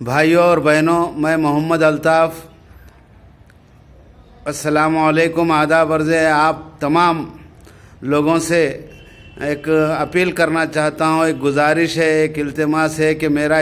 بھائیوں اور بہنوں، میں محمد الطاف السلام علیکم، آداب عرض ہے۔ آپ تمام لوگوں سے ایک اپیل کرنا چاہتا ہوں، ایک گزارش ہے، ایک التماس ہے کہ میرا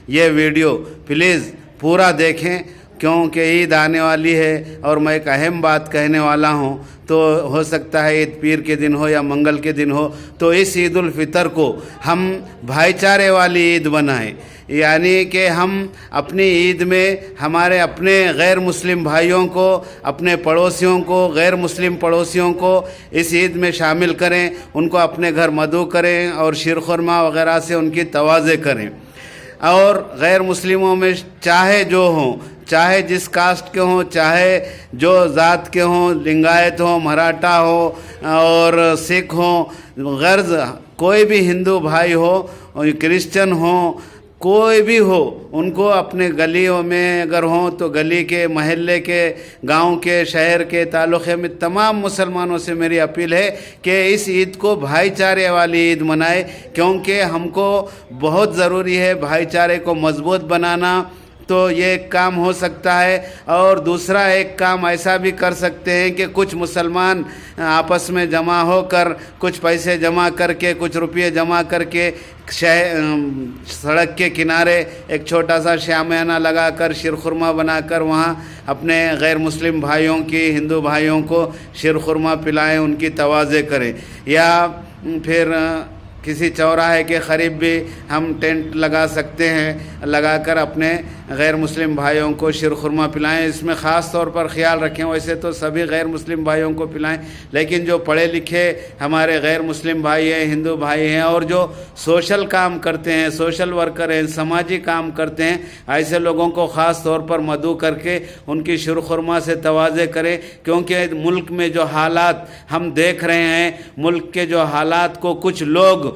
یہ ویڈیو پلیز پورا دیکھیں، کیونکہ عید آنے والی ہے اور میں ایک اہم بات کہنے والا ہوں۔ تو ہو سکتا ہے عید پیر کے دن ہو یا منگل کے دن ہو، تو اس عید الفطر کو ہم بھائی چارے والی عید بنائیں، یعنی کہ ہم اپنی عید میں ہمارے اپنے غیر مسلم بھائیوں کو، اپنے پڑوسیوں کو، غیر مسلم پڑوسیوں کو اس عید میں شامل کریں، ان کو اپنے گھر مدعو کریں اور شیر خرما وغیرہ سے ان کی تواضع کریں۔ اور غیر مسلموں میں چاہے جو ہوں، چاہے جس کاسٹ کے ہوں، چاہے جو ذات کے ہوں، لنگایت ہوں، مراٹھا ہو اور سکھ ہوں، غرض کوئی بھی ہندو بھائی ہو، کرسچن ہوں، کوئی بھی ہو، ان کو اپنے گلیوں میں اگر ہوں تو گلی کے، محلے کے، گاؤں کے، شہر کے، تعلقے میں تمام مسلمانوں سے میری اپیل ہے کہ اس عید کو بھائی چارے والی عید منائے، کیونکہ ہم کو بہت ضروری ہے بھائی چارے کو مضبوط بنانا۔ تو یہ ایک کام ہو سکتا ہے، اور دوسرا ایک کام ایسا بھی کر سکتے ہیں کہ کچھ مسلمان آپس میں جمع ہو کر کچھ پیسے جمع کر کے، کچھ روپے جمع کر کے سڑک کے کنارے ایک چھوٹا سا شامیانہ لگا کر شیر خرما بنا کر وہاں اپنے غیر مسلم بھائیوں کی، ہندو بھائیوں کو شیر خرما پلائیں، ان کی تواضع کریں۔ یا پھر کسی چوراہے کے قریب بھی ہم ٹینٹ لگا سکتے ہیں، لگا کر اپنے غیر مسلم بھائیوں کو شیر خرما پلائیں۔ اس میں خاص طور پر خیال رکھیں، ویسے تو سبھی غیر مسلم بھائیوں کو پلائیں، لیکن جو پڑھے لکھے ہمارے غیر مسلم بھائی ہیں، ہندو بھائی ہیں، اور جو سوشل کام کرتے ہیں، سوشل ورکر ہیں، سماجی کام کرتے ہیں، ایسے لوگوں کو خاص طور پر مدعو کر کے ان کی شیر خرما سے تواضع کریں، کیونکہ ملک میں جو حالات ہم دیکھ رہے ہیں، ملک کے جو حالات کو کچھ لوگ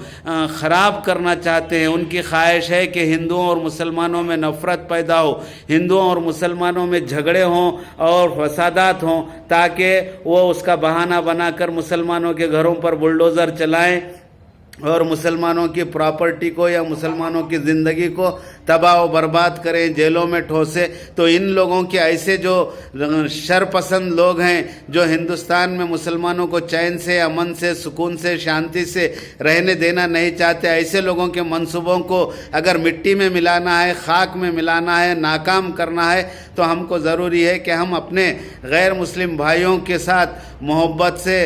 خراب کرنا چاہتے ہیں۔ ان کی خواہش ہے کہ ہندوؤں اور مسلمانوں میں نفرت پیدا ہو، ہندوؤں اور مسلمانوں میں جھگڑے ہوں اور فسادات ہوں، تاکہ وہ اس کا بہانہ بنا کر مسلمانوں کے گھروں پر بلڈوزر چلائیں اور مسلمانوں کی پراپرٹی کو یا مسلمانوں کی زندگی کو تباہ و برباد کریں، جیلوں میں ٹھوسے۔ تو ان لوگوں کے ایسے جو شر پسند لوگ ہیں، جو ہندوستان میں مسلمانوں کو چین سے، امن سے، سکون سے، شانتی سے رہنے دینا نہیں چاہتے، ایسے لوگوں کے منصوبوں کو اگر مٹی میں ملانا ہے، خاک میں ملانا ہے، ناکام کرنا ہے، تو ہم کو ضروری ہے کہ ہم اپنے غیر مسلم بھائیوں کے ساتھ محبت سے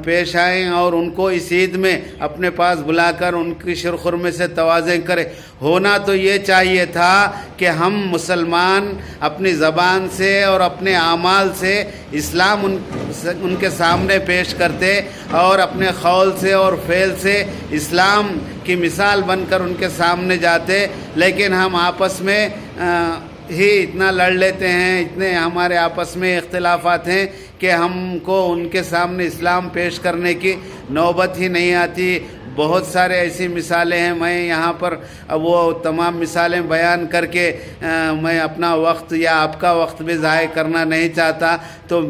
پیش آئیں اور ان کو اس عید میں اپنے پاس بلا کر ان کی شیر خرمے سے تواضع کریں۔ ہونا تو یہ چاہیے تھا کہ ہم مسلمان اپنی زبان سے اور اپنے اعمال سے اسلام ان کے سامنے پیش کرتے، اور اپنے قول سے اور فعل سے اسلام کی مثال بن کر ان کے سامنے جاتے، لیکن ہم آپس میں ہی اتنا لڑ لیتے ہیں، اتنے ہمارے آپس میں اختلافات ہیں کہ ہم کو ان کے سامنے اسلام پیش کرنے کی نوبت ہی نہیں آتی۔ بہت سارے ایسی مثالیں ہیں، میں یہاں پر وہ تمام مثالیں بیان کر کے میں اپنا وقت یا آپ کا وقت بھی ضائع کرنا نہیں چاہتا۔ تو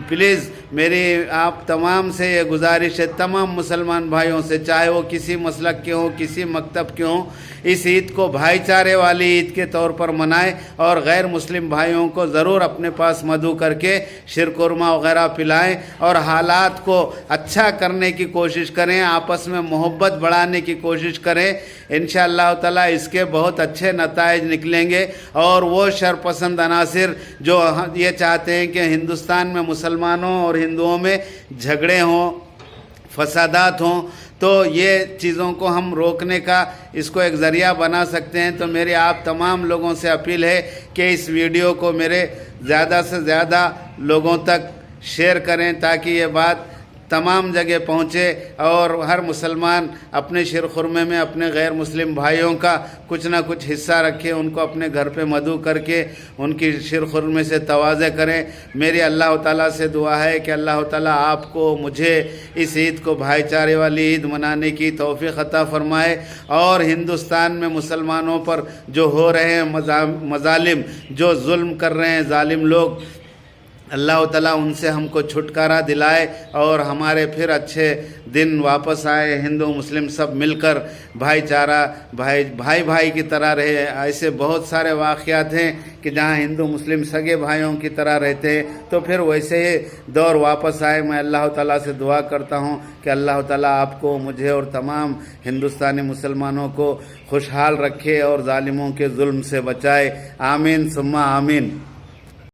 پلیز میری آپ تمام سے یہ گزارش ہے، تمام مسلمان بھائیوں سے، چاہے وہ کسی مسلک کے ہوں، کسی مکتب کے ہوں، اس عید کو بھائی چارے والی عید کے طور پر منائیں، اور غیر مسلم بھائیوں کو ضرور اپنے پاس مدعو کر کے شیر قورمہ وغیرہ پلائیں، اور حالات کو اچھا کرنے کی کوشش کریں، آپس میں محبت بڑھانے کی کوشش کریں۔ انشاءاللہ تعالی اس کے بہت اچھے نتائج نکلیں گے، اور وہ شرپسند عناصر جو یہ چاہتے ہیں کہ ہندوستان میں مسلمانوں اور ہندوؤں میں جھگڑے ہوں، فسادات ہوں، تو یہ چیزوں کو ہم روکنے کا اس کو ایک ذریعہ بنا سکتے ہیں۔ تو میری آپ تمام لوگوں سے اپیل ہے کہ اس ویڈیو کو میرے زیادہ سے زیادہ لوگوں تک شیئر کریں، تاکہ یہ بات تمام جگہ پہنچے اور ہر مسلمان اپنے شیر خرمے میں اپنے غیر مسلم بھائیوں کا کچھ نہ کچھ حصہ رکھے، ان کو اپنے گھر پہ مدعو کر کے ان کی شیر خرمے سے تواضع کریں۔ میری اللہ تعالیٰ سے دعا ہے کہ اللہ تعالیٰ آپ کو، مجھے اس عید کو بھائی چارے والی عید منانے کی توفیق عطا فرمائے، اور ہندوستان میں مسلمانوں پر جو ہو رہے ہیں مظالم، جو ظلم کر رہے ہیں ظالم لوگ، اللہ تعالیٰ ان سے ہم کو چھٹکارا دلائے اور ہمارے پھر اچھے دن واپس آئے، ہندو مسلم سب مل کر بھائی چارہ بھائی کی طرح رہے۔ ایسے بہت سارے واقعات ہیں کہ جہاں ہندو مسلم سگے بھائیوں کی طرح رہتے ہیں، تو پھر ویسے ہی دور واپس آئے۔ میں اللہ تعالیٰ سے دعا کرتا ہوں کہ اللہ تعالیٰ آپ کو، مجھے اور تمام ہندوستانی مسلمانوں کو خوشحال رکھے اور ظالموں کے ظلم سے بچائے۔ آمین ثم آمین۔